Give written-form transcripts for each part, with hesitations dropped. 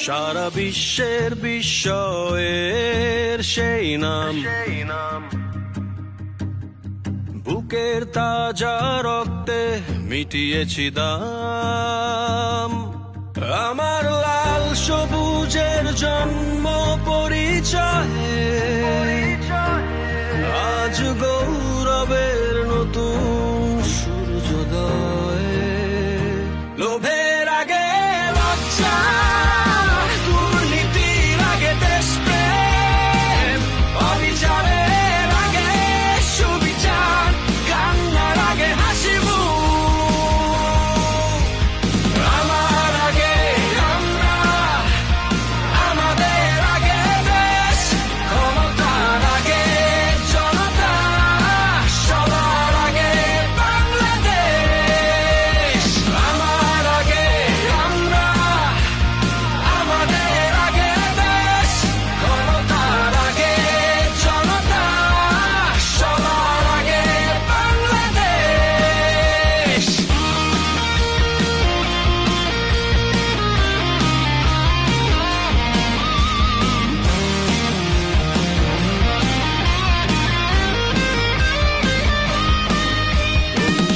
সারা বিশ্বের বিস্ময়ের সেই নাম, বুকের তাজা রক্তে মিটিয়েছি দাম। আমার লাল সবুজের জন্ম পরিচয়ে আজ গৌরবের নতুন সূর্যোদয়। লোভের আগে লজ্জা, দুর্নীতির আগে দেশপ্রেম, অবিচারের আগে সুবিচার, কান্নার আগে হাসি মুখ। আমার আগে আমরা, আমাদের আগে দেশ, ক্ষমতার আগে জনতা, সবার আগে বাংলাদেশ। আমার আগে আমরা, আমাদের আগে দেশ, ক্ষমতার আগে জনতা, সবার আগে বাংলাদেশ।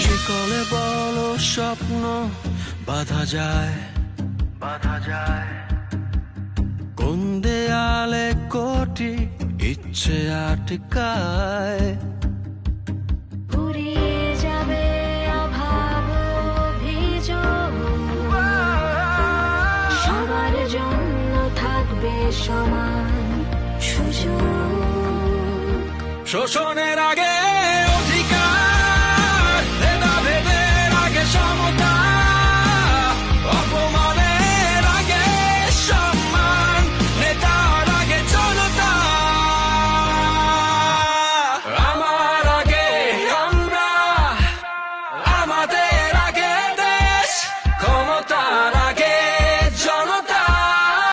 শিকলে বলো স্বপ্ন বাঁধা যায়, কোন দেয়ালে কোটি ইচ্ছে আটকায়। ফুরিয়ে যাবে অভাব অভিযোগ, সবার জন্য থাকবে সমান সুযোগ। শোষণের আগে